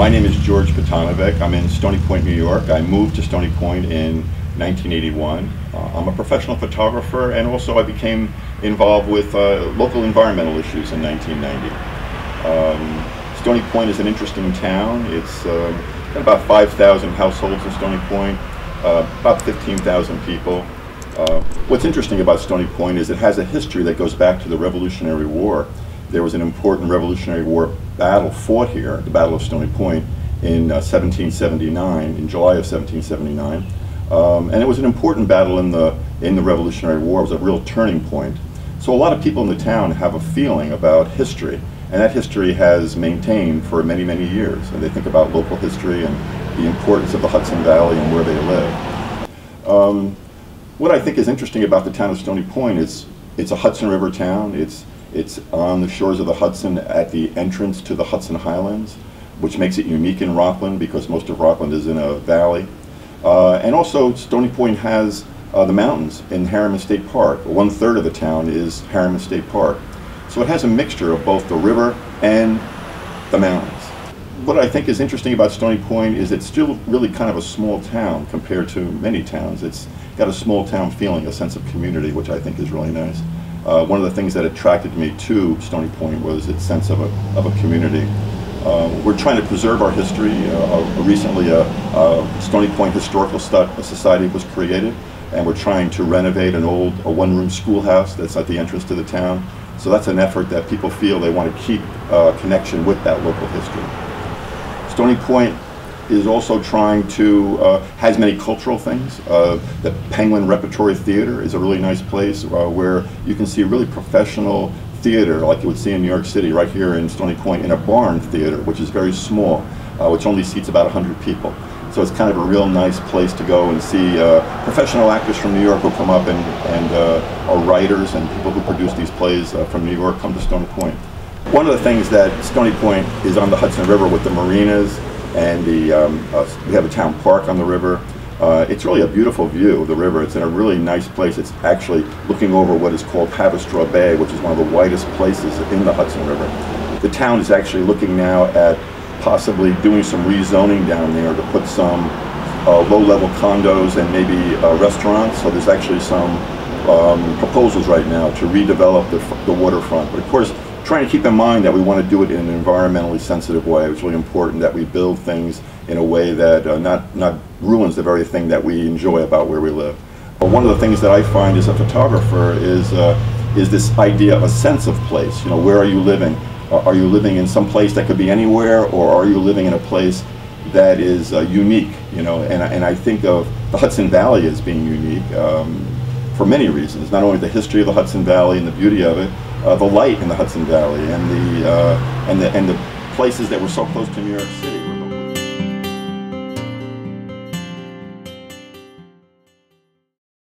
My name is George Patonovic. I'm in Stony Point, New York. I moved to Stony Point in 1981. I'm a professional photographer, and also I became involved with local environmental issues in 1990. Stony Point is an interesting town. It's got about 5,000 households in Stony Point, about 15,000 people. What's interesting about Stony Point is it has a history that goes back to the Revolutionary War. There was an important Revolutionary War battle fought here, the Battle of Stony Point, in 1779, in July of 1779. And it was an important battle in the Revolutionary War. It was a real turning point. So a lot of people in the town have a feeling about history, and that history has maintained for many, many years. And they think about local history and the importance of the Hudson Valley and where they live. What I think is interesting about the town of Stony Point is it's a Hudson River town. It's on the shores of the Hudson at the entrance to the Hudson Highlands, which makes it unique in Rockland because most of Rockland is in a valley. And also Stony Point has the mountains in Harriman State Park. 1/3 of the town is Harriman State Park. So it has a mixture of both the river and the mountains. What I think is interesting about Stony Point is it's still really kind of a small town compared to many towns. It's got a small town feeling, a sense of community, which I think is really nice. One of the things that attracted me to Stony Point was its sense of a community. We're trying to preserve our history. Recently, a Stony Point Historical Society was created, and we're trying to renovate an old one-room schoolhouse that's at the entrance to the town. So that's an effort that people feel they want to keep a connection with that local history. Stony Point is also trying to, has many cultural things. The Penguin Repertory Theater is a really nice place where you can see really professional theater like you would see in New York City, right here in Stony Point, in a barn theater, which is very small, which only seats about 100 people. So it's kind of a real nice place to go and see professional actors from New York who come up and are writers and people who produce these plays from New York come to Stony Point. One of the things that Stony Point is on the Hudson River with the marinas, and we have a town park on the river. It's really a beautiful view of the river. It's in a really nice place. It's actually looking over what is called Haverstraw Bay, which is one of the widest places in the Hudson River. The town is actually looking now at possibly doing some rezoning down there to put some low-level condos and maybe restaurants. So there's actually some proposals right now to redevelop the waterfront. But of course, trying to keep in mind that we want to do it in an environmentally sensitive way. It's really important that we build things in a way that not ruins the very thing that we enjoy about where we live. One of the things that I find as a photographer is this idea of a sense of place. You know, where are you living? Are you living in some place that could be anywhere, or are you living in a place that is unique? You know, and I think of the Hudson Valley as being unique for many reasons. Not only the history of the Hudson Valley and the beauty of it, the light in the Hudson Valley, and the places that were so close to New York City.